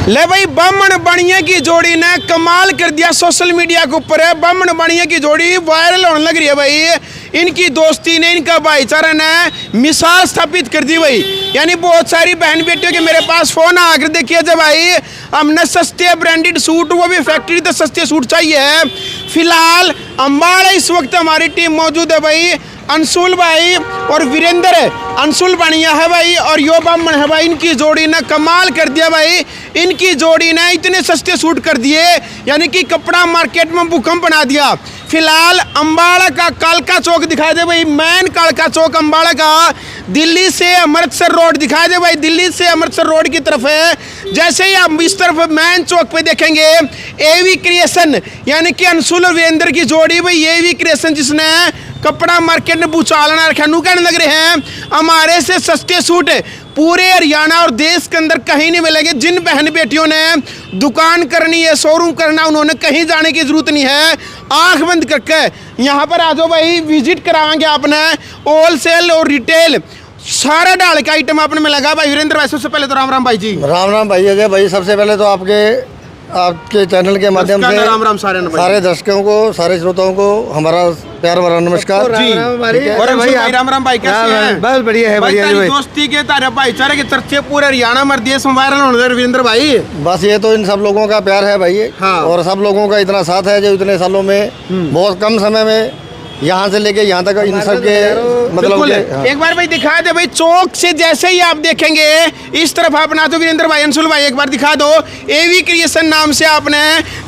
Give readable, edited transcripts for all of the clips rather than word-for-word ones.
ले भाई बामण बनिया की जोड़ी ने कमाल कर दिया सोशल मीडिया के ऊपर है। बामण बनिया की जोड़ी वायरल होने लग रही है भाई। इनकी दोस्ती ने, इनका भाईचारा ने मिसाल स्थापित कर दी भाई। यानी बहुत सारी बहन बेटियों के मेरे पास फोन आकर देखिए जब भाई हमने सस्ते ब्रांडेड सूट, वो भी फैक्ट्री तो सस्ते सूट चाहिए। फिलहाल अम्बाड़ा इस वक्त हमारी टीम मौजूद है भाई। अंशुल भाई और वीरेंद्र अंशुल बनिया है भाई और यो बामण है भाई। इनकी जोड़ी ने कमाल कर दिया भाई। इनकी जोड़ी ने इतने सस्ते सूट कर दिए, यानी कि कपड़ा मार्केट में भूकंप बना दिया। फिलहाल अम्बाड़ा का कालका चौक दिखाई दे भाई, मेन कालका चौक अम्बाड़ा का। दिल्ली से अमृतसर रोड दिखाई दे भाई, दिल्ली से अमृतसर रोड की तरफ है। जैसे ही आप इस तरफ मेन चौक पे देखेंगे एवी क्रिएशन, यानी कि अंशुल और वीरेंद्र की जोड़ी भाई। एवी क्रिएशन जिसने कपड़ा मार्केट में भूचालना रखा, नू कहने लग रहे हैं हमारे से सस्ते सूट पूरे हरियाणा और देश के अंदर कहीं नहीं मिलेंगे। जिन बहन बेटियों ने दुकान करनी है, शोरूम करना, उन्होंने कहीं जाने की जरूरत नहीं है। आंख बंद करके यहाँ पर आ जाओ भाई, विजिट कराएंगे आपने। होलसेल और रिटेल सारा डाल का आइटम आपने में लगा भाई। वीरेंद्र भाई सबसे पहले तो राम राम भाई जी। राम राम भाई। अजय भाई सबसे पहले तो आपके चैनल के माध्यम से राम राम सारे दर्शकों को, सारे श्रोताओं को हमारा प्यार भरा नमस्कार जी। और भाई राम राम भाई, कैसे हैं? बस बढ़िया है, बढ़िया है भाई। दोस्ती के तारे भाईचारे के चर्चे पूरे हरियाणा में देश में वायरल होने लगे वीरेंद्र भाई। बस ये तो इन सब लोगों का प्यार है भाई। हाँ। और सब लोगों का इतना साथ है जो इतने सालों में बहुत कम समय में यहाँ से लेके यहाँ तक इन सब के मतलब हाँ। एक बार भाई दिखा दे भाई, चौक से जैसे ही आप देखेंगे इस तरफ अपना तो वीरेंद्र भाई, अंशुल भाई एक बार दिखा दो। एवी क्रिएशन नाम से आपने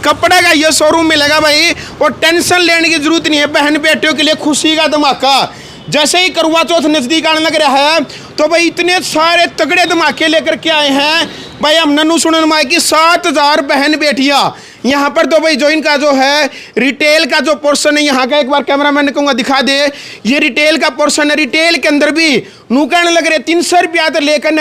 कपड़े का ये शोरूम मिलेगा भाई। और टेंशन लेने की जरूरत नहीं है, बहन बेटियों के लिए खुशी का धमाका। जैसे ही करवा चौथ नजदीक आने लग रहा है तो भाई इतने सारे तगड़े धमाके लेकर के आए हैं भाई। हम नन्नू सुनन माई की 7000 बहन बेटियां यहाँ पर। तो भाई जो इनका जो है रिटेल का जो पोर्शन है यहाँ का, एक बार कैमरामैन ने कहूँगा दिखा दे। ये रिटेल का पोर्शन है। रिटेल के अंदर भी नू कहने लग रहे 300 रुपया तो लेकर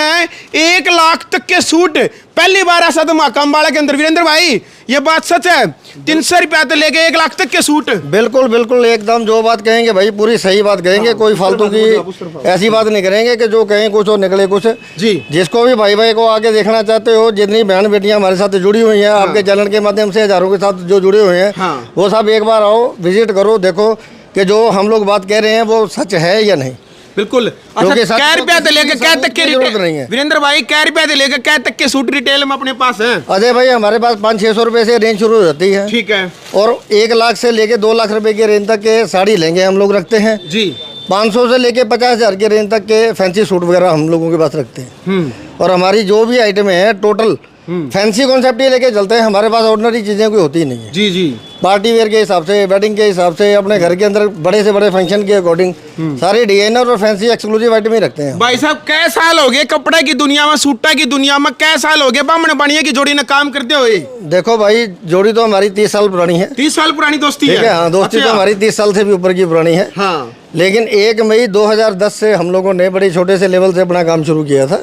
1 लाख तक के सूट। पहली बार ऐसा धमाका अम्बाड़ा के अंदर वीरेंद्र भाई, ये बात सच है? 300 रुपया तो लेके 1 लाख तक के सूट। बिल्कुल बिल्कुल एकदम जो बात कहेंगे भाई पूरी सही बात कहेंगे। हाँ, कोई फालतू की ऐसी बात नहीं करेंगे कि जो कहें कुछ और निकले कुछ जी। जिसको भी भाई भाई को आगे देखना चाहते हो, जितनी बहन बेटियां हमारे साथ जुड़ी हुई हैं आपके चैनल के माध्यम से, हजारों के साथ जो जुड़े हुए हैं, वो सब एक बार आओ, विजिट करो, देखो कि जो हम लोग बात कह रहे हैं वो सच है या नहीं। बिल्कुल। अच्छा, कै रुपया से लेकर कै तक के जरूरत नहीं है वीरेंद्र भाई, कै रुपया से लेकर कै तक के सूट रिटेल में अपने पास है? अजय भाई हमारे पास 500-600 रुपए से रेंज शुरू हो जाती है। ठीक है। और 1 लाख से लेके 2 लाख रुपए के रेंज तक के साड़ी लहंगे हम लोग रखते हैं जी। 500 से लेके 50,000 के रेंज तक के फैंसी सूट वगैरह हम लोगों के पास रखते हैं। और हमारी जो भी आइटम है टोटल फैंसी कॉन्सेप्ट ही लेके चलते हैं। हमारे पास ऑर्डिनरी चीजें कोई होती नहीं है जी जी। पार्टी वेयर के हिसाब से, वेडिंग के हिसाब से, अपने घर के अंदर बड़े से बड़े फंक्शन के अकॉर्डिंग सारे डिजाइनर और फैंसी एक्सक्लूसिव आइटम ही रखते हैं। भाई साहब कै साल हो गए कपड़े की दुनिया में, सूटा की दुनिया में कै साल हो गए बामण बनिया की जोड़ी ने काम करते हुए? देखो भाई जोड़ी तो हमारी 30 साल पुरानी है। 30 साल पुरानी दोस्ती है? हाँ, दोस्ती तो हमारी 30 साल से भी ऊपर की पुरानी है। हाँ। लेकिन 1 मई 2010 से हम लोगों ने बड़े छोटे से लेवल से अपना काम शुरू किया था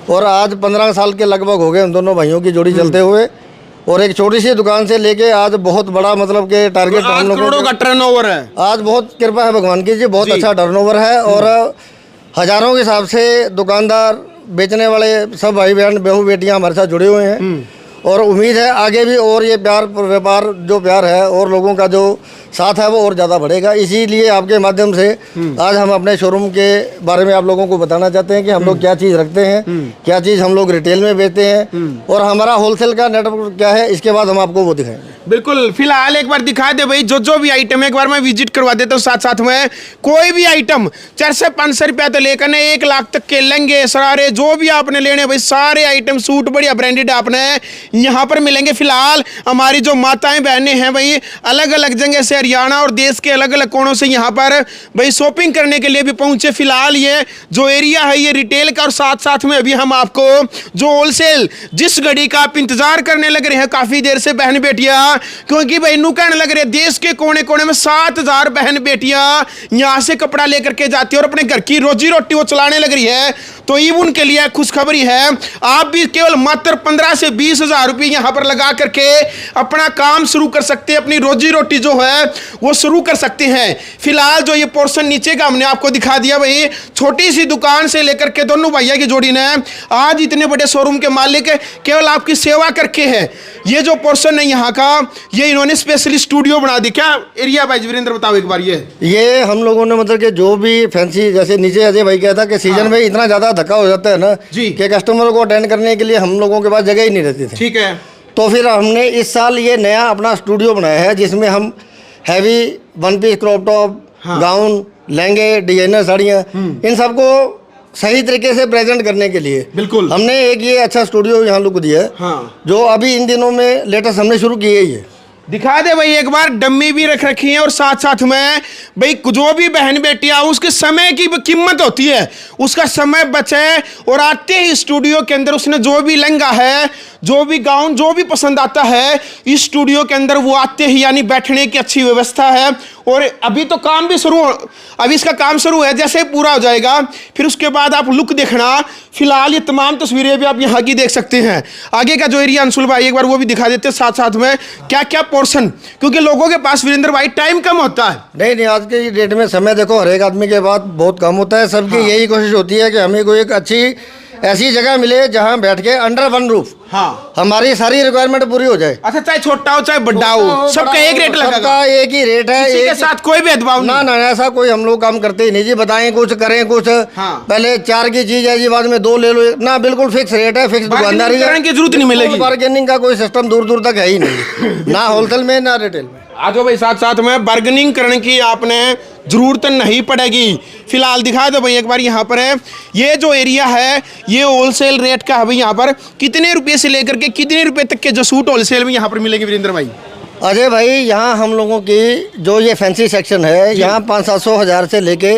और आज 15 साल के लगभग हो गए हम दोनों भाइयों की जोड़ी चलते हुए। और एक छोटी सी दुकान से लेके आज बहुत बड़ा मतलब के टारगेट हम लोगों करोड़ों का टर्नओवर है। आज बहुत कृपा है भगवान की जी, बहुत अच्छा टर्नओवर है। और हजारों के हिसाब से दुकानदार, बेचने वाले सब भाई बहन बहू बेटियां हमारे साथ जुड़े हुए हैं। और उम्मीद है आगे भी और ये प्यार व्यापार जो प्यार है और लोगों का जो साथ है वो और ज़्यादा बढ़ेगा। इसीलिए आपके माध्यम से आज हम अपने शोरूम के बारे में आप लोगों को बताना चाहते हैं कि हम लोग क्या चीज़ रखते हैं, क्या चीज़ हम लोग रिटेल में बेचते हैं और हमारा होलसेल का नेटवर्क क्या है। इसके बाद हम आपको वो दिखाएंगे। बिल्कुल। फिलहाल एक बार दिखा दे भाई जो भी आइटम है, एक बार मैं विजिट करवा देता हूँ साथ साथ में। कोई भी आइटम 400-500 रुपया तो लेकर 1 लाख तक के लहंगे सरारे जो भी आपने लेने भाई, सारे आइटम सूट बढ़िया ब्रांडेड आपने यहाँ पर मिलेंगे। फिलहाल हमारी जो माताएं बहनें हैं भाई, अलग अलग जगह से हरियाणा और देश के अलग अलग कोनों से यहाँ पर भाई शॉपिंग करने के लिए भी पहुंचे। फिलहाल ये जो एरिया है ये रिटेल का, और साथ साथ में अभी हम आपको जो होलसेल जिस घड़ी का आप इंतजार करने लग रहे हैं काफी देर से बहन बेटियां, क्योंकि भाई नू कहने लग रहे देश के कोने कोने में 7000 बहन बेटियां यहाँ से कपड़ा लेकर के जाती है और अपने घर की रोजी रोटी वो चलाने लग रही है। तो ये उनके लिए खुशखबरी है। आप भी केवल मात्र 15 से 20 हजार 1000 रुपये यहाँ पर लगा करके अपना काम शुरू कर सकते हैं, अपनी रोजी रोटी जो है वो शुरू कर सकते हैं। फिलहाल जो ये पोर्शन नीचे का हमने आपको दिखा दिया भाई, छोटी सी दुकान से लेकर के दोनों भैया की जोड़ी ने आज इतने बड़े शोरूम के मालिक केवल आपकी सेवा करके है। ये जो पोर्शन है यहाँ का, ये इन्होंने स्पेशली स्टूडियो बना दी। क्या एरिया भाई वीरेंद्र बताओ एक बार। ये हम लोगों ने मतलब कि जो भी फैंसी, जैसे नीचे अजय भाई कहता कि सीजन में इतना ज्यादा धक्का हो जाता है ना जी कि कस्टमर को अटेंड करने के लिए हम लोगों के पास जगह ही नहीं रहती थी। ठीक है, तो फिर हमने इस साल ये नया अपना स्टूडियो बनाया है जिसमें हम heavy one piece, crop top, gown, लहंगे, डिजाइनर साड़ियाँ, इन सबको सही तरीके से प्रेजेंट करने के लिए बिल्कुल हमने एक ये अच्छा स्टूडियो यहाँ लुक दिया है। हाँ। जो अभी इन दिनों में लेटेस्ट हमने शुरू की है। ये दिखा दे भाई एक बार, डम्मी भी रख रखी है और साथ साथ में भाई जो भी बहन बेटियां उसके समय की कीमत होती है, उसका समय बचे और आते ही स्टूडियो के अंदर उसने जो भी लहंगा है, जो भी गाउन, जो भी पसंद आता है इस स्टूडियो के अंदर वो आते ही, यानी बैठने की अच्छी व्यवस्था है। और अभी तो काम भी अभी इसका काम शुरू है, जैसे ही पूरा हो जाएगा फिर उसके बाद आप लुक देखना। फिलहाल ये तमाम तस्वीरें भी आप यहाँ की देख सकते हैं। आगे का जो एरिया अंशुल भाई एक बार वो भी दिखा देते हैं, साथ साथ में क्या क्या पोर्शन, क्योंकि लोगों के पास वीरेंद्र भाई टाइम कम होता है। नहीं, आज के डेट में समय देखो हर एक आदमी के पास बहुत कम होता है। सबकी यही कोशिश होती है कि हमें कोई एक अच्छी ऐसी जगह मिले जहाँ बैठ के अंडर वन रूफ हमारी सारी रिक्वायरमेंट पूरी हो जाए। अच्छा, चाहे छोटा हो चाहे बड़ा हो, सबका एक रेट लगेगा, सबका एक ही रेट है, किसी के साथ कोई भेदभाव नहीं। ना, ऐसा कोई हम लोग काम करते ही नहीं जी। बताएं कुछ, करें कुछ। पहले 4 की चीज है जी, बाद में 2 ले लो ना, बिल्कुल फिक्स रेट है, फिक्स दुकानदारी की जरूरत नहीं मिलेगी। बार्गेनिंग का कोई सिस्टम दूर दूर तक है ही नहीं, ना होलसेल में ना रिटेल में। आज भाई साथ साथ में बार्गेनिंग करने की आपने जरूरत नहीं पड़ेगी। फिलहाल दिखा दो भाई एक बार, यहाँ पर है ये जो एरिया है ये होलसेल रेट का है भाई। यहाँ पर कितने रुपए से लेकर के कितने रुपए तक के जो सूट होलसेल में यहाँ पर मिलेंगे वीरेंद्र भाई? अजय भाई, यहाँ हम लोगों की जो ये फैंसी सेक्शन है, यहाँ 500-700 हज़ार से लेके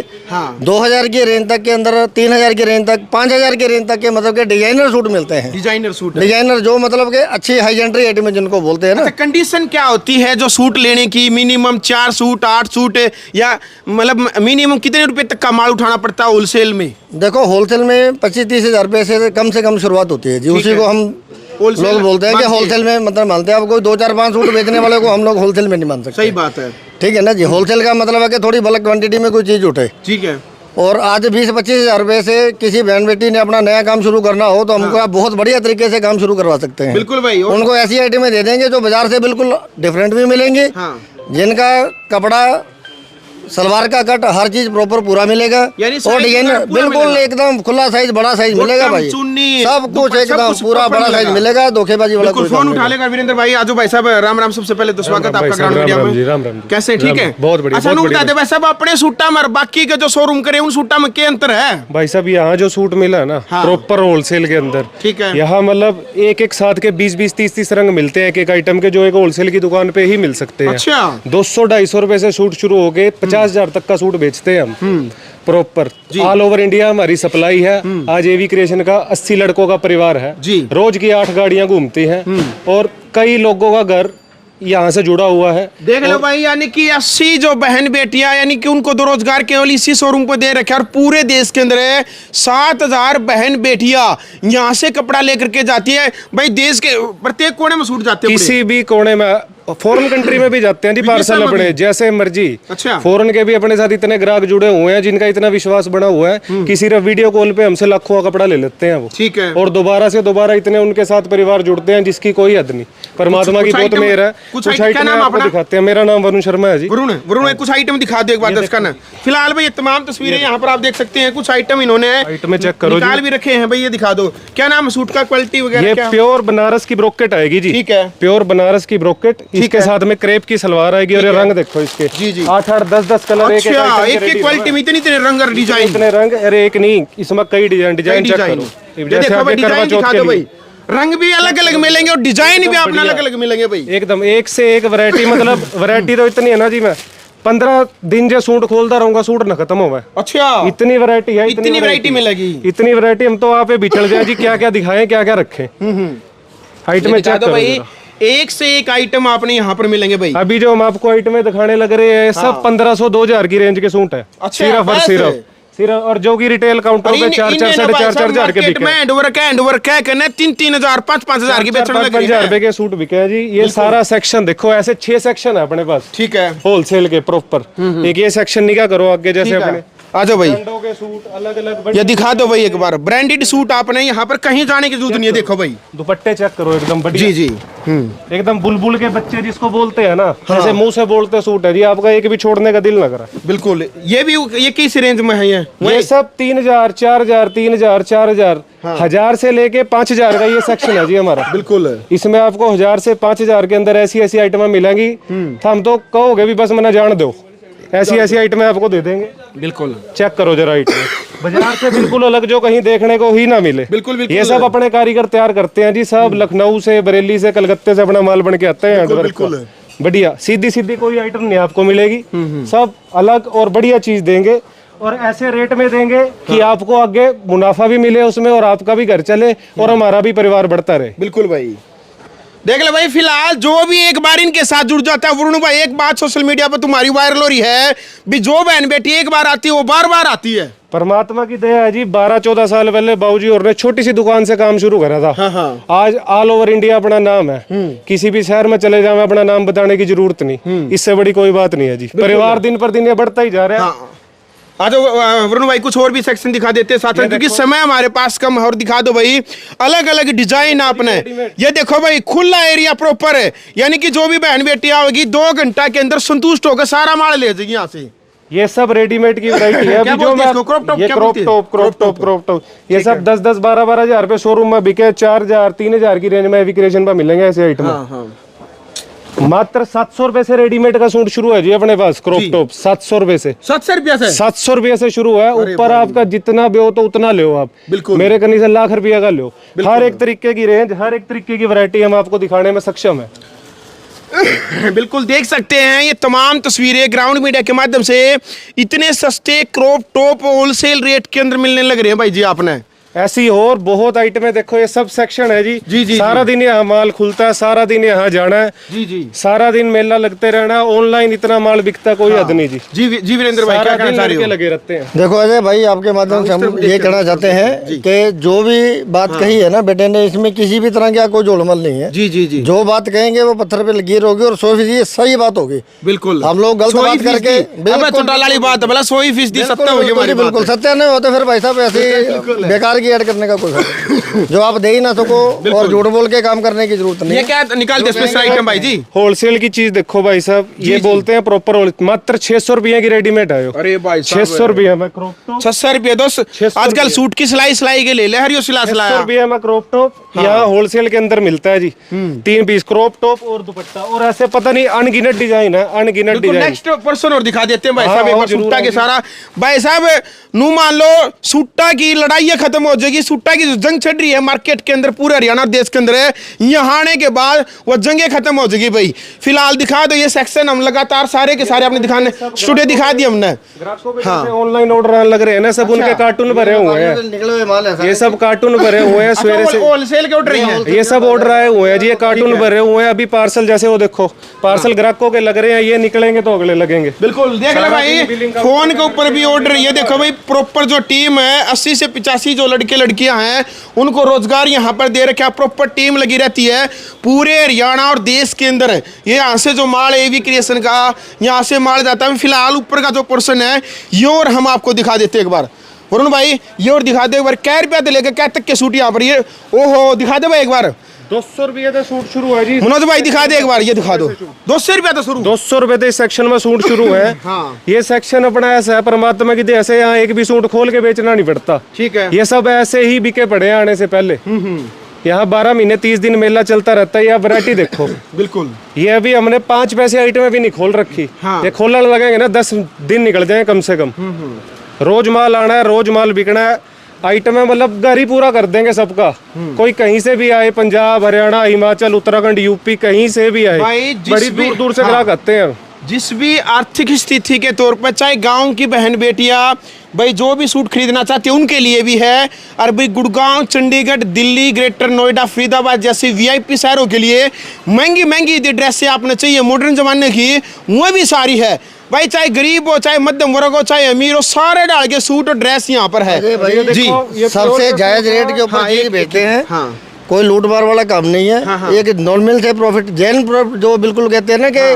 2000 की रेंज तक के अंदर, 3000 की रेंज तक, 5000 की रेंज तक के मतलब के डिजाइनर सूट मिलते हैं। डिजाइनर सूट, डिजाइनर जो मतलब के अच्छी हाई एंट्री आइटम जिनको बोलते हैं ना। अच्छा, कंडीशन क्या होती है जो सूट लेने की? मिनिमम 4 सूट 8 सूट, या मतलब मिनिमम कितने रुपए तक का माल उठाना पड़ता है होलसेल में? देखो, होलसेल में 25-30 हज़ार रुपये से कम शुरुआत होती है जी। उसी को हम लोग बोलते हैं कि होलसेल में मतलब मानते हैं। अब कोई 2-4-5 सूट बेचने वाले को हम लोग होलसेल में नहीं मान सकते। सही बात है, ठीक है ना जी। होलसेल का मतलब है कि थोड़ी बल्क क्वांटिटी में कोई चीज़ उठे। ठीक है। और आज 20-25 हज़ार रुपये से किसी बहन बेटी ने अपना नया काम शुरू करना हो तो हमको आप बहुत बढ़िया तरीके से काम शुरू करवा सकते हैं। बिल्कुल भाई, उनको ऐसी आइटमें दे देंगे जो बाजार से बिल्कुल डिफरेंट भी मिलेंगे, जिनका कपड़ा, सलवार का कट, हर चीज प्रॉपर पूरा मिलेगा, और डिजाइन बिल्कुल एकदम खुला साइज, बड़ा साइज मिलेगा भाई। सब कुछ एकदम पूरा बड़ा साइज मिलेगा, धोखेबाजी वाला कोई फोन उठा लेगा वीरेंद्र भाई। आजो भाई साहब, राम राम। सबसे पहले तो स्वागत आपका ग्राउंड मीडिया में। राम राम, कैसे? ठीक है, बहुत बढ़िया। अच्छा, बता दे भाई साहब, अपने सूटा में बाकी के जो शोरूम करे उन सूटा में क्या अंतर है? भाई साहब, यहाँ जो सूट मिला है ना प्रॉपर होलसेल के अंदर, ठीक है, यहाँ मतलब एक साथ के 20-20, 30-30 रंग मिलते हैं एक आइटम के, जो एक होलसेल की दुकान पे ही मिल सकते हैं। अच्छा, 200-250 रुपए से सूट शुरू हो गए, 50,000 तक का सूट बेचते हैं हम प्रॉपर। ऑल ओवर इंडिया हमारी सप्लाई है। आज एवी क्रिएशन का 80 लड़कों का परिवार है जी। रोज की 8 गाड़ियां घूमती हैं और कई लोगों का घर यहाँ से जुड़ा हुआ है। देख लो भाई, यानी कि 80 जो बहन बेटियां, यानी कि उनको दो रोजगार केवल इसी शोरूम को दे रखे, और पूरे देश के अंदर 7000 बहन बेटियां यहाँ से कपड़ा लेकर के जाती है भाई। देश के प्रत्येक कोने में सूट जाते हैं, किसी भी कोने में, फॉरेन कंट्री में भी जाते हैं जी पार्सल अपने जैसे मर्जी। अच्छा, फॉरेन के भी अपने साथ इतने ग्राहक जुड़े हुए हैं जिनका इतना विश्वास बना हुआ है कि सिर्फ वीडियो कॉल पे हमसे लाखों का कपड़ा ले लेते हैं वो। ठीक है, और दोबारा से दोबारा इतने उनके साथ परिवार जुड़ते हैं जिसकी कोई हद नहीं। परमात्मा की बहुत मेहर है। कुछ आइटम आपको दिखाते हैं। मेरा नाम वरुण शर्मा है जी। वरुण, कुछ आइटम दिखा दो एक बार दर्शकों ने। फिलहाल भाई ये तमाम तस्वीरें यहाँ पर आप देख सकते हैं। कुछ आइटम इन्होंने आइटम चेक करो, निकाल भी रखे हैं भाई, ये दिखा दो। क्या नाम है सूट का, क्वालिटी वगैरह? ये प्योर बनारस की ब्रोकेट आएगी जी। ठीक है, प्योर बनारस की ब्रोकेट, इसके साथ में क्रेप की सलवार आएगी। और ये रंग देखो इसके, जी जी, 8-8, 10-10 कलर। एक क्वालिटी में इतने रंग और डिजाइन, इतने रंग। अरे एक नहीं, इसमें कई डिजाइन चेक करो। जैसे आपके करवा चौथ के लिए रंग भी अलग अलग मिलेंगे और डिजाइन भी अपना अलग अलग मिलेंगे भाई। एकदम एक से एक वैरायटी। मतलब वैरायटी तो इतनी है ना जी, मैं 15 दिन जो सूट खोलता रहूंगा, सूट ना खत्म हो। अच्छा, इतनी वैरायटी है, इतनी वैरायटी मिलेगी, इतनी वैरायटी। हम तो आप बिछड़ जाए जी, क्या क्या दिखाएं, क्या क्या रखें। हाइट में चेक भाई, एक से एक आइटम आपने यहाँ पर मिलेंगे भाई। अभी जो हम आपको आइटमें दिखाने लग रहे हैं सब 1500-2000 की रेंज के सूट है। सिर्फ और सिर्फ, और जो की रिटेल काउंटर पे 4-4 साढ़े 4 हजार के बिके, हैंड वर्क है करने 3-3 हजार 5-5 हजार की बेचने लग रही 5,000 रुपए के सूट बिके हैं जी। ये सारा सेक्शन देखो, ऐसे 6 सेक्शन है अपने पास, ठीक है, होलसेल के प्रॉपर। एक ये सेक्शन निकाह करो आगे, जैसे अपने आ जाओ भाई, ब्रांडों के सूट अलग अलग, ये दिखा दो भाई एक बार, ब्रांडेड सूट आपने यहाँ पर कहीं जाने की जरूरत नहीं है। देखो भाई दुपट्टे चेक करो एकदम बढ़िया, जी जी, एकदम बुलबुल के बच्चे जिसको बोलते हैं ना, जैसे मुंह से बोलते सूट है जी, आपका एक भी छोड़ने का दिल ना करा। बिल्कुल। ये किस रेंज में है? ये सब 3,000, 4,000, 3,000, 4,000, 1,000 से लेके 5,000 का ये सेक्शन है जी हमारा। बिल्कुल, इसमें आपको 1,000 से 5,000 के अंदर ऐसी ऐसी आइटमें मिलेंगी, हम तो कहोगे भी बस मैंने जान दो, ऐसी ऐसी आइटमें आपको दे देंगे। बिल्कुल, चेक करो जरा आइटम, बाजार से बिल्कुल अलग, जो कहीं देखने को ही ना मिले। बिल्कुल बिल्कुल, ये सब अपने कारीगर तैयार करते हैं जी, सब लखनऊ से, बरेली से, कलकत्ते से अपना माल बन के आता है। बिल्कुल बढ़िया सीधी सीधी कोई आइटम नहीं आपको मिलेगी, सब अलग और बढ़िया चीज देंगे, और ऐसे रेट में देंगे कि आपको आगे मुनाफा भी मिले उसमें, और आपका भी घर चले, और हमारा भी परिवार बढ़ता रहे। बिल्कुल भाई, देख ले भाई, फिलहाल जो भी एक बार इनके साथ जुड़ जाता है, वरुण भाई एक बात सोशल मीडिया पर तुम्हारी वायरल हो रही है भी, जो बहन बेटी एक बार आती है वो बार बार आती है। परमात्मा की दया है जी, 12-14 साल पहले बाबूजी और ने छोटी सी दुकान से काम शुरू करा था। हाँ। आज ऑल ओवर इंडिया अपना नाम है, किसी भी शहर में चले जाए अपना नाम बताने की जरूरत नहीं, इससे बड़ी कोई बात नहीं है जी। परिवार दिन पर दिन ये बढ़ता ही जा रहा है। आ जाओ वरुण भाई, कुछ और भी सेक्शन दिखा देते हैं साथ में, क्योंकि समय हमारे पास कम है। और दिखा दो भाई अलग अलग डिजाइन आपने, ये देखो भाई खुला एरिया प्रॉपर है, यानी कि जो भी बहन बेटी आओगी 2 घंटा के अंदर संतुष्ट होकर सारा माल ले जाएगी यहाँ से। ये सब रेडीमेड की वैरायटी है। अभी जो मैं ये क्रॉप टॉप ये सब 10-10, 12-12 हजार रुपए शोरूम में बिके, 4,000, 3,000 की रेंज में एवी क्रिएशन पर मिलेंगे ऐसे आइटम। मात्र 700 रुपए से रेडीमेड का सूट शुरू है जी अपने पास, क्रॉप टॉप 700 रुपए से, 700 रुपया से 700 रुपए से शुरू है। ऊपर आपका जितना भी हो तो उतना लो आप, बिल्कुल मेरे कहीं से लाख रुपया का लो। हर एक तरीके की रेंज, हर एक तरीके की वैरायटी हम आपको दिखाने में सक्षम है। बिल्कुल देख सकते हैं ये तमाम तस्वीरें ग्राउंड मीडिया के माध्यम से इतने सस्ते क्रॉप टॉप होलसेल रेट के अंदर मिलने लग रहे हैं भाई जी आपने। ऐसी और बहुत आइटमें देखो, ये सब सेक्शन है जी। जी सारा दिन यहाँ माल खुलता है, सारा दिन यहाँ जाना है जी, सारा दिन मेला लगते रहना। ऑनलाइन इतना माल बिकता कोई हद नहीं जी। जी वीरेंद्र भाई, क्या कहना चाह रहे हो? लगे रहते हैं। देखो अजय भाई, आपके माध्यम से हम ये कहना चाहते हैं कि जो भी बात कही है ना बेटे ने, इसमें किसी भी तरह का कोई जोड़मल नहीं है। जी जी जी, जो बात कहेंगे वो पत्थर पे लगी होगी और 100% सही बात होगी। बिल्कुल, हम लोग गलत बात करके वाली बात है, 100% सत्य होगी। बिल्कुल सत्य नहीं होते फिर भाई साहब, ऐसे बेकार की ऐड करने का कोई जो आप दे ही ना सको, और झूठ बोल के काम करने की जरूरत नहीं। ये क्या निकालते स्पेशल आइटम भाई जी? होलसेल की चीज देखो भाई साहब, ये बोलते हैं प्रॉपर, मात्र 600 रुपए की रेडीमेड आयो। अरे भाई 600 रुपए में क्रॉप टॉप, 600 रुपए दोस्त। आजकल सूट की सिलाई के ले ले, हरियो सिला 600 रुपए में क्रॉप टॉप यहाँ होलसेल के अंदर मिलता है जी। 3 पीस क्रॉप टॉप और दुपट्टा, और ऐसे पता नहीं अनगिनत डिजाइन है, अनगिनत डिजाइन। नेक्स्ट पर्सन और दिखा देते हैं भाई साहब एक बार सूटा के सारा। भाई साहब नू मान लो सूटा की लड़ाई खत्म हो जाएगी, सूटा की जो जंग चढ़ रही है मार्केट के अंदर, पूरे हरियाणा देश के अंदर है, यहाँ आने के बाद वो जंगे खत्म हो जाएगी भाई। फिलहाल दिखा दो ये सेक्शन, हम लगातार सारे के सारे अपने दिखाने स्टूडियो दिखा दिए हमने। ऑनलाइन ऑर्डर लग रहे हैं ना, सब उनके कार्टून भरे हुए हैं, निकले हुए माल है, ये सब कार्टून भरे हुए हैं सवेरे से। होलसेल के ऑर्डर हैं ये सब ऑर्डर आए हुए हैं जी, ये कार्टून भरे हुए हैं। अभी पार्सल जैसे वो देखो, पार्सल ग्राहकों के लग रहे हैं, ये निकलेंगे तो अगले लगेंगे। बिल्कुल देख ले भाई, फोन के ऊपर भी ऑर्डर। ये देखो भाई प्रॉपर जो टीम है 80 से 85 जो लड़के लड़कियां हैं उनको रोजगार यहाँ पर दे रखा, प्रॉपर टीम लगी रहती है पूरे हरियाणा और देश के अंदर। ये यहाँ से जो माल एवी क्रिएशन का यहाँ से माल जाता है। फिलहाल ऊपर का जो पोर्शन है ये और हम आपको दिखा देते एक बार, वरुण भाई ये और दिखा दे एक बार। क्या रुपया लेकर क्या तक के सूट यहाँ पर, ये ओहो दिखा दे भाई एक बार। 200 रुपये का सूट शुरू है जी। मनोज भाई दिखा दे एक बार, ये दिखा दो। 200 रुपया तो शुरू, 200 रुपए से इस सेक्शन में सूट शुरू है। हाँ। ये सेक्शन अपना ऐसा है परमात्मा की दया से, यहाँ एक भी सूट खोल के बेचना नहीं पड़ता। ठीक है, ये सब ऐसे ही बिके पड़े हैं आने से पहले। यहाँ 12 महीने 30 दिन मेला चलता रहता है। यह वैरायटी देखो। बिल्कुल, ये अभी हमने 5 पैसे आइटम भी नहीं खोल रखी। हाँ। ये खोलने लगेंगे ना 10 दिन निकल जाए कम से कम। रोज माल आना है, रोज माल बिकना है। आइटम है मतलब घर ही पूरा कर देंगे सबका। कोई कहीं से भी आए, पंजाब, हरियाणा, हिमाचल, उत्तराखंड, यूपी, कहीं से भी आए, बड़ी दूर दूर से ग्राहक आते हैं। जिस भी आर्थिक स्थिति के तौर पर, चाहे गांव की बहन बेटियां भाई जो भी सूट खरीदना चाहती है उनके लिए भी है, और भाई गुड़गांव, चंडीगढ़, दिल्ली, ग्रेटर नोएडा, फरीदाबाद जैसे वीआईपी शहरों के लिए महंगी महंगी ड्रेसें आपने चाहिए मॉडर्न जमाने की, वो भी सारी है। भाई चाहे गरीब हो, चाहे मध्यम वर्ग हो, चाहे अमीर हो, सारे डाल के सूट और ड्रेस यहाँ पर है अरे भाई जी। ये सबसे जायज रेट के ऊपर हाँ, चीज बेचते हैं। हाँ कोई लूट मार वाला काम नहीं है। हाँ, हाँ। एक नॉर्मल से प्रॉफिट जो बिल्कुल कहते हैं ना कि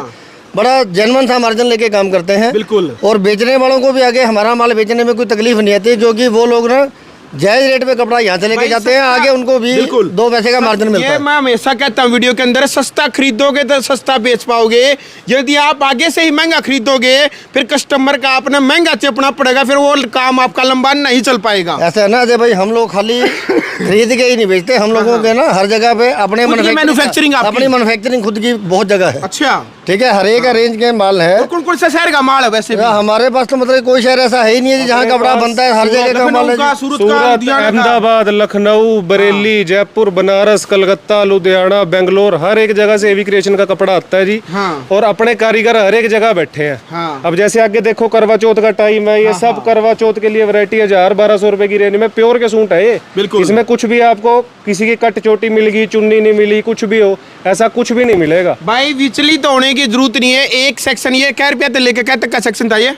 बड़ा जेन्युइन सा मार्जिन लेके काम करते हैं। बिल्कुल। और बेचने वालों को भी आगे हमारा माल बेचने में कोई तकलीफ नहीं आती, जो कि वो लोग ना जायज रेट पे कपड़ा यहाँ से लेके भाई जाते हैं, सस्ता- आगे उनको भी बिल्कुल। 2 पैसे का मार्जिन मिलता ये है। मैं हमेशा कहता हूँ वीडियो के अंदर, सस्ता खरीदोगे तो सस्ता बेच पाओगे। यदि आप आगे से ही महंगा खरीदोगे फिर कस्टमर का अपना महंगा चपना पड़ेगा, फिर वो काम आपका लंबा नहीं चल पाएगा। ऐसा है ना अजय भाई, हम लोग खाली खरीद के ही नहीं बेचते, हम लोगों के ना हर जगह पे अपने खुद की manufacturing आपकी। अपनी मैन्युफैक्चरिंग खुद की बहुत जगह है। अच्छा, ठीक है, हर एक रेंज के माल है। कौन कौन से शहर का माल है वैसे भी? हमारे पास तो मतलब कोई शहर ऐसा है ही नहीं है जहाँ कपड़ा बनता है, हर जगह का माल लखनऊ है का, जी। सूरत का, सूरत, लुधियाना का। अहमदाबाद, लखनऊ, बरेली, जयपुर, बनारस, कलकत्ता, लुधियाना, बेंगलोर, हर एक जगह से एवी क्रिएशन का कपड़ा आता है जी। हाँ। और अपने कारीगर हर एक जगह बैठे हैं। हाँ। अब जैसे आगे देखो करवा चौथ का टाइम है, ये सब करवा चौथ के लिए वैरायटी 1000-1200 रुपए की रेंज में प्योर के सूट है ये। बिल्कुल। इसमें कुछ भी आपको किसी की कट चोटी मिल गई, चुन्नी नहीं मिली, कुछ भी हो, ऐसा कुछ भी नहीं मिलेगा। भाई विचलित होने की जरूरत नहीं है। एक सेक्शन ये क्या रुपया से लेके क्या तक का सेक्शन था ये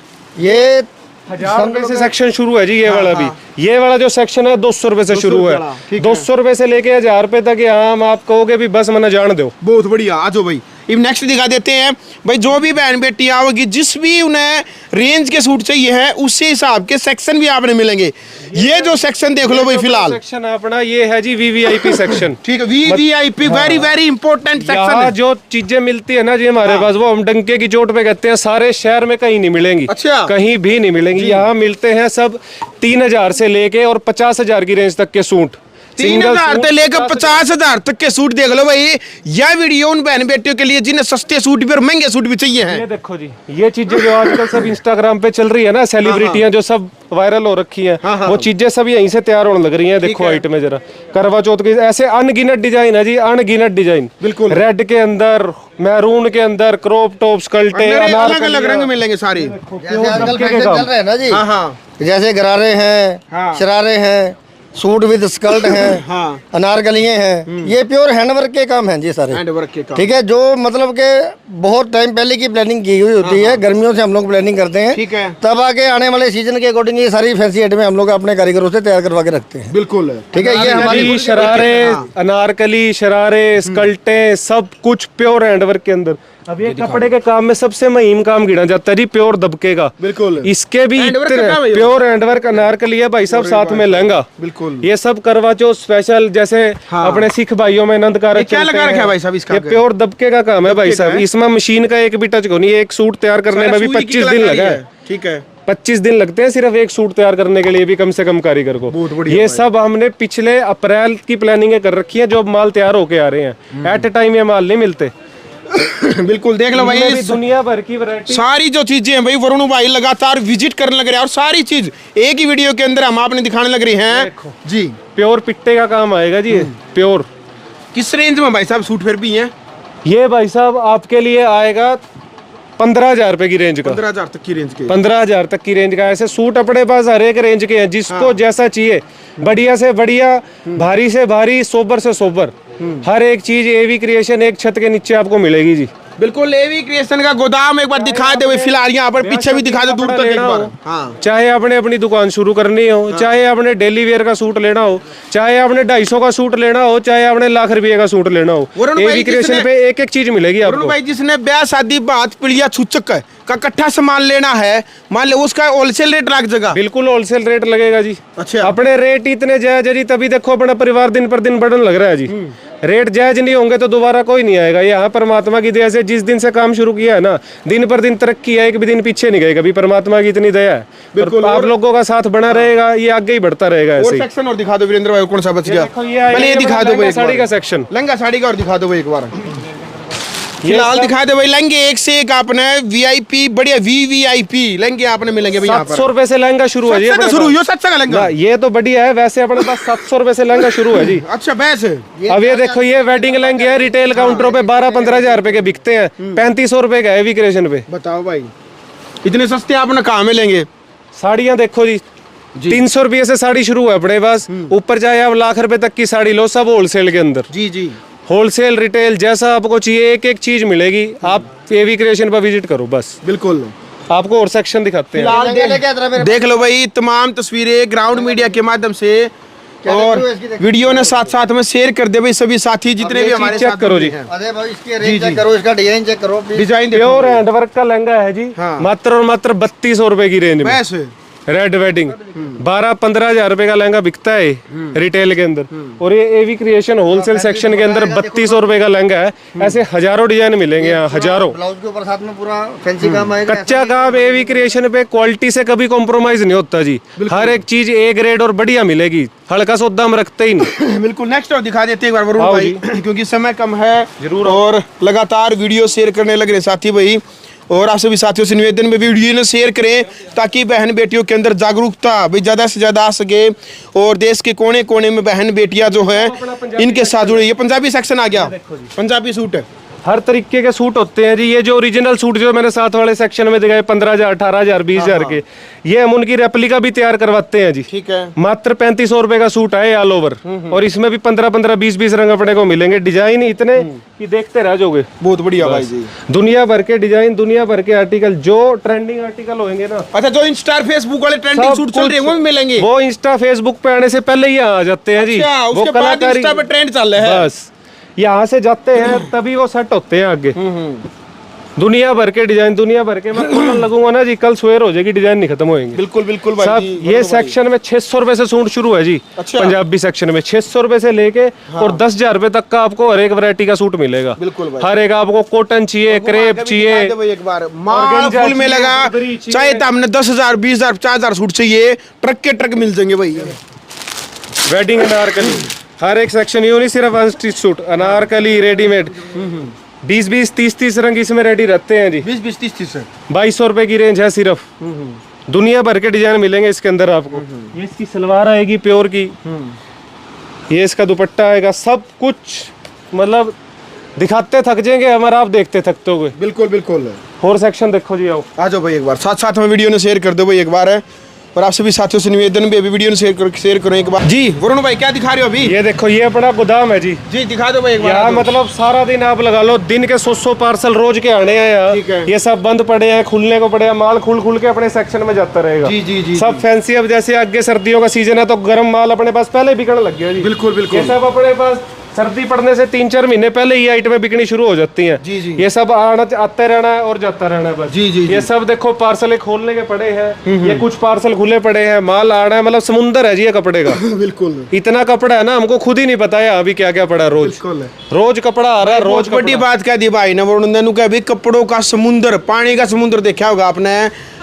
1000 रुपए से सेक्शन शुरू है जी। ये वाला भी, ये वाला जो सेक्शन है 200 रुपए से शुरू है। 200 रुपए से लेके 1000 रुपए तक यहाँ हम आप कहोगे भी बस मना जान दो। बहुत बढ़िया। आ जाओ भाई, अब नेक्स्ट दिखा देते हैं। भाई जो भी बहन बेटी आओगी, जिस भी उन्हें रेंज के सूट चाहिए है, उसी हिसाब के सेक्शन भी आपने मिलेंगे। ये जो सेक्शन देख लो भाई फिलहाल, सेक्शन अपना ये है जी VVIP सेक्शन। ठीक है, VVIP very very important section यहाँ है। जो चीजें मिलती है ना जी हमारे पास, वो हम डंके की चोट पे कहते हैं, सारे शहर में कहीं नहीं मिलेंगी। अच्छा। कहीं भी नहीं मिलेंगी। यहाँ मिलते हैं सब 3000 से लेके और 50,000 की रेंज तक के सूट। 3000 से लेकर 50,000 तक के सूट देख लो भाई। यह वीडियो उन बहन बेटियों के लिए जिन्हें सस्ते सूट भी और महंगे सूट भी चाहिए हैं। ये देखो जी, ये चीजें जो आजकल सब इंस्टाग्राम पे चल रही है ना, सेलिब्रिटियां जो सब वायरल हो रखी हैं, वो चीजें सब यहीं से तैयार होने लग रही हैं। देखो हाइट में जरा करवा चौथ की ऐसे अनगिनत डिजाइन है जी, अनगिनत डिजाइन। बिल्कुल। रेड के अंदर, मैरून के अंदर, क्रॉप टॉप, स्कर्टे, अलग अलग रंग मिलेंगे सारे। जैसे आजकल फैशन चल रहे हैं ना जी, हाँ हाँ जैसे गरारे हैं, हाँ। शरारे हैं, सूट विद स्कर्ट हैं, हाँ। अनारकलियां हैं, ये प्योर हैंडवर्क के काम हैं जी सारे। हैंडवर्क के काम। ठीक है, जो मतलब के बहुत टाइम पहले की प्लानिंग की हुई होती है, गर्मियों से हम लोग प्लानिंग करते हैं। ठीक है। तब आके आने वाले सीजन के अकॉर्डिंग ये सारी फैंसी आइटमें हम लोग अपने कारीगरों से तैयार करवा के रखते हैं। बिल्कुल। ठीक है, ये हमारी जी, शरारे, अनारकली, शरारे, स्कर्टें, सब कुछ प्योर हैंडवर्क के अंदर। अब ये कपड़े के काम में सबसे महीन काम गिना जाता है जी, प्योर दबके का। बिल्कुल। इसके भी हैंडवर्क इतने का काम है ये। प्योर हैंडवर्क अनारकली है भाई साहब, साथ में लहंगा। बिल्कुल। ये सब करवा चौथ स्पेशल, जैसे अपने सिख भाइयों में नंद कारक ये क्या चलते लगा रखा है हैं। भाई साहब इसका? ये प्योर दबके का काम है भाई दबके का साहब। है। इसमें मशीन का एक भी टच को नहीं। एक सूट तैयार करने में भी 25 दिन लगा है। ठीक है। 25 दिन लगते हैं सिर्फ एक सूट तैयार करने के लिए भी, कम से कम कारीगर को। बहुत बढ़िया ये भाई। सब हमने पिछले अप्रैल की प्लानिंग कर रखी है, जो अब माल तैयार होके आ रहे हैं। एट ए टाइम ये माल नहीं मिलते। बिल्कुल देख लो भाई, इनमें भी दुनिया भर की वैरायटी। सारी जो चीजें हैं भाई, वरुण भाई लगातार विजिट करने लग रहे हैं और सारी चीज एक ही वीडियो के अंदर हम आपने दिखाने लग रही हैं देखो। जी। प्योर पिट्टे का काम आएगा जी, प्योर। किस रेंज में भाई साहब सूट फिर भी हैं? ये भाई साहब आपके लिए आएगा 15,000 रुपए की रेंज का। 15,000 तक की रेंज के। 15,000 तक की रेंज का। ऐसे सूट अपने पास हर एक रेंज के हैं, जिसको जैसा चाहिए, बढ़िया से बढ़िया, भारी से भारी, सोबर से सोबर, हर एक चीज एवी क्रिएशन एक छत के नीचे आपको मिलेगी जी। बिल्कुल। एवी क्रिएशन का गोदाम एक बार दिखा दे भाई, फिलहाल यहाँ पर पीछे भी दिखा दे दूर तक एक बार। हाँ। चाहे आपने अपनी दुकान शुरू करनी हो, चाहे आपने डेली वेयर का सूट लेना हो, चाहे आपने 250 का सूट लेना हो, चाहे आपने लाख रुपए का सूट लेना हो, वरुण भाई एवी क्रिएशन जिसने- पे एक एक चीज मिलेगी वरुण आपको। भाई जिसने ब्याह शादी बात पीढ़िया छूचक का इकट्ठा सामान लेना है, मान लो उसका होलसेल रेट लग जाएगा। बिल्कुल होलसेल रेट लगेगा जी। अच्छा। अपने रेट इतने जायज है जी, तभी देखो अपना परिवार दिन पर दिन बढ़ने लग रहा है जी। रेट जायज नहीं होंगे तो दोबारा कोई नहीं आएगा। यहाँ परमात्मा की दया से जिस दिन से काम शुरू किया है ना, दिन पर दिन तरक्की है, एक भी दिन पीछे नहीं गए कभी। परमात्मा की इतनी दया है। बिल्कुल। आप लोगों का साथ बना रहेगा, ये आगे ही बढ़ता रहेगा और ऐसे ही। सेक्शन और दिखा दो वीरेंद्र भाई, कौन सा बच गया? देखो, ये आएगा पहले ये अपना दिखा दो भाई लहंगा एक साड़ी बार। का सेक्शन। लहंगा साड़ी का और दिखा दो भाई एक बार। ये फिलहाल सब- दिखा दे भाई लहंगे, एक से एक आपने वीआईपी बढ़िया VVIP लहंगे आपने मिलेंगे भाई यहाँ पर। 700 रुपए से लहंगा शुरू है जी 700 अपने से शुरू पास। यो 700 का लहंगा। ना, ये तो बढ़िया है। वैसे अपने पास 700 रुपए से लहंगा शुरू है जी। अच्छा बैस है। अब ये देखो, ये वेडिंग लहंगे हैं, रिटेल काउंटरों पे 12-15 हजार रुपए के बिकते हैं, 3500 रुपए का एवी क्रिएशन पे। बताओ भाई, इतने सस्ते आपने कहाँ मिलेंगे? साड़ियाँ देखो जी, 300 रुपये से साड़ी शुरू है अपने पास, ऊपर चाहे आप लाख रुपए तक की साड़ी लो, सब होलसेल के अंदर। जी जी। होलसेल रिटेल जैसा आपको चाहिए, एक एक चीज मिलेगी। आप एवी क्रिएशन पर विजिट करो बस। बिल्कुल। आपको और सेक्शन दिखाते हैं। फिलहाल देख लो भाई तमाम तस्वीरें ग्राउंड मीडिया के माध्यम से, और वीडियो ने साथ साथ में शेयर कर दे भाई सभी साथी जितने भी हमारे चेक करो जी, अरे भाई इसके रेंज चेक करो, इसका डिजाइन चेक करो, डिजाइन प्योर हैंडवर्क का लहंगा है जी। हाँ। मात्र और मात्र 3200 रुपए की रेंज में वैसे रेड वेडिंग 12-15 हजार रुपए का लहंगा बिकता है रिटेल के अंदर, और ये एवी क्रिएशन होलसेल सेक्शन के अंदर 3200 रुपए का लहंगा है। ऐसे हजारों डिजाइन मिलेंगे यहाँ, हजारों। ब्लाउज के ऊपर साथ में पूरा फैंसी काम आएगा। कच्चा काम एवी क्रिएशन पे क्वालिटी से कभी कॉम्प्रोमाइज नहीं होता जी, हर एक चीज ए ग्रेड और बढ़िया मिलेगी, हल्का सौदा हम रखते ही नहीं। बिल्कुल नेक्स्ट और दिखा देते हैं एक बार वरुण आओ भाई, क्योंकि समय कम है जरूर। और लगातार वीडियो शेयर करने लग रहे साथी भाई, और आप सभी साथियों से निवेदन में वीडियो ने शेयर करें ताकि बहन बेटियों के अंदर जागरूकता भी ज़्यादा से ज़्यादा आ सके, और देश के कोने कोने में बहन बेटियां जो है इनके साथ जुड़ी। ये पंजाबी सेक्शन आ गया, पंजाबी सूट है, हर तरीके के सूट होते हैं जी। ये जो ओरिजिनल सूट जो मैंने साथ वाले सेक्शन में दिखाए 15,000, 18,000, 20,000 के, ये हम उनकी रेप्लिका भी तैयार करवाते हैं जी। ठीक है। मात्र 3500 रुपए का सूट है ऑल ओवर, और इसमें भी 15-15, 20-20 रंग अपने को मिलेंगे। डिजाइन इतने कि देखते रह जाओगे। बहुत बढ़िया भाई जी। दुनिया भर के डिजाइन, दुनिया भर के आर्टिकल, जो ट्रेंडिंग आर्टिकल होंगे ना, अच्छा जो इंस्टा फेसबुक वाले ट्रेंडिंग सूट चल रहे हैं वो भी मिलेंगे? वो इंस्टा फेसबुक पे आने से पहले ही आ जाते हैं जी। अच्छा, वो उसके बाद इंस्टा पे ट्रेंड चल रहा है, बस यहाँ से जाते हैं तभी वो सेट होते हैं आगे। दुनिया भर के डिजाइन, दुनिया भर के, मैं खोलने लगूंगा ना जी कल सवेर हो जाएगी, डिजाइन नहीं खत्म होएंगे। बिल्कुल बिल्कुल भाई सब जी, ये सेक्शन में 600 रुपए से सूट शुरू है जी। अच्छा। पंजाबी सेक्शन में 600 रुपए से लेके और 10,000 रुपए तक का आपको हर एक वैरायटी का सूट मिलेगा। बिल्कुल भाई। हर एक आपको कॉटन चाहिए, क्रेप चाहिए, एक बार माल फुल में लगा, चाहे तो हमने 10,000, 20,000, 50,000 सूट चाहिए, ट्रक के ट्रक मिल जाएंगे भाई। वेडिंग अनारकली, हर एक सेक्शन, ये नहीं सिर्फ अनस्टिच सूट, अनारकली रेडीमेड 20-20, 30-30 रंग इसमें रेडी रहते हैं जी। 20-20, 30-30 है। 2200 रुपए की रेंज है सिर्फ। दुनिया भर के डिजाइन मिलेंगे इसके अंदर आपको। ये इसकी सलवार आएगी प्योर की, ये इसका दुपट्टा आएगा, सब कुछ मतलब दिखाते थक जाएंगे हमारा, आप देखते थकते हो। बिल्कुल बिल्कुल। और सेक्शन देखो जी, आओ आ जाओ भाई एक बार, साथ साथ में वीडियो ने शेयर कर दो भाई एक बार है, और आप सभी साथियों से निवेदन भी अभी वीडियो ने शेयर करो एक बार। जी वरुण भाई क्या दिखा रहे हो अभी? ये देखो, ये अपना गोदाम है जी। जी दिखा दो भाई एक बार। यहाँ मतलब सारा दिन आप लगा लो, दिन के 100 पार्सल रोज के आने हैं ठीक यहाँ। है। ये सब बंद पड़े हैं, खुलने को पड़े हैं, माल खुल के अपने सेक्शन में जाता रहेगा। जी जी जी सब फैंसी। अब जैसे आगे सर्दियों का सीजन है तो गर्म माल अपने पास पहले बिकने लग गया जी। बिल्कुल बिल्कुल। ये सब अपने पास सर्दी पड़ने से 3-4 महीने पहले ये आइटमें बिकनी शुरू हो जाती हैं। जी जी। ये सब आते रहना है और जाता रहना है बस। जी जी ये सब देखो पार्सल खोलने के पड़े हैं, ये कुछ पार्सल खुले पड़े हैं, माल आ रहा है, मतलब समुंदर है जी ये कपड़े का। बिल्कुल। इतना कपड़ा है ना, हमको खुद ही नहीं पता है अभी क्या क्या पड़ा। रोज कपड़ा आ रहा है, रोज। बड़ी बात कह दी भाई ने वरुण ने कहा, भाई कपड़ों का समुंदर, पानी का समुंदर देखा होगा आपने,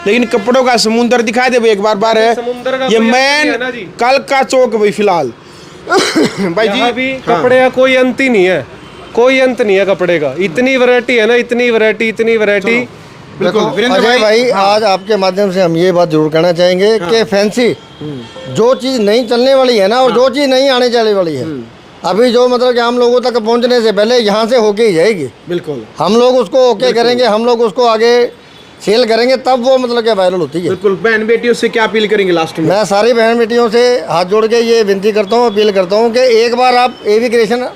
लेकिन कपड़ों का समुंदर दिखाई दे भाई एक बार है। ये मैन कल का चौक भाई फिलहाल भाई जी भी कपड़े का कोई अंत ही नहीं है, कोई अंत नहीं है कपड़े का। इतनी वैरायटी है ना, इतनी वैरायटी। बिल्कुल वीरेंद्र अजय भाई, आज आपके माध्यम से हम ये बात जरूर कहना चाहेंगे कि फैंसी जो चीज़ नहीं चलने वाली है ना, और जो चीज़ नहीं आने जाने वाली है, अभी जो मतलब कि हम लोगों तक पहुंचने से पहले यहाँ से होके ही जाएगी। बिल्कुल हम लोग उसको ओके करेंगे, हम लोग उसको आगे सेल करेंगे, तब वो मतलब कि वायरल होती है। बिल्कुल। बहन बेटियों से क्या अपील करेंगे लास्ट में? मैं सारी बहन बेटियों से हाथ जोड़ के ये विनती करता हूँ, अपील करता हूँ कि एक बार आप एवी क्रिएशन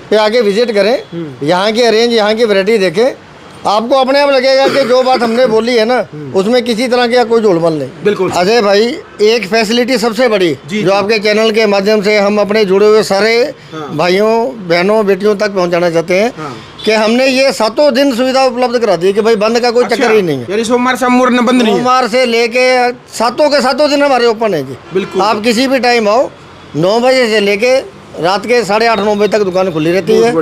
पे आके विजिट करें, यहाँ की अरेंज, यहाँ की वैरायटी देखें, आपको अपने आप लगेगा कि जो बात हमने बोली है ना उसमें किसी तरह का कोई झोलमल नहीं। बिल्कुल। अजय भाई, एक फैसिलिटी सबसे बड़ी जो आपके चैनल के माध्यम से हम अपने जुड़े हुए सारे भाइयों बहनों बेटियों तक पहुंचाना चाहते हैं कि हमने ये 7 दिन सुविधा उपलब्ध करा दी कि भाई बंद का कोई चक्कर ही नहीं है। यानी सोमवार से बंद नहीं है? सोमवार से लेके 7 दिन हमारे ओपन है जी। बिल्कुल। आप किसी भी टाइम आओ, 9 बजे से लेके रात के 8:30-9 बजे तक दुकान खुली रहती है।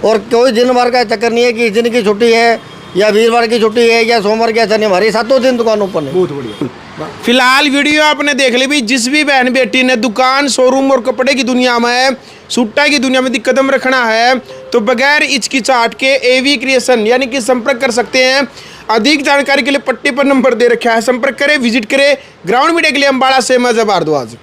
और कोई दिन भर का चक्कर नहीं है कि इस दिन की छुट्टी है या वीरवार की छुट्टी है या सोमवार की, ऐसा नहीं, हमारी 7 दिन दुकान ओपन है। बहुत बढ़िया। फिलहाल वीडियो आपने देख ली भी, जिस भी बहन बेटी ने दुकान, शोरूम और कपड़े की दुनिया में, सूटा की दुनिया में कदम रखना है तो बगैर हिचकिचाहट के एवी क्रिएशन यानी कि संपर्क कर सकते हैं। अधिक जानकारी के लिए पट्टी पर नंबर दे रखा है, संपर्क करें, विजिट करें। ग्राउंड मीडिया के लिए अम्बाड़ा से मैं जब भारद्वाज।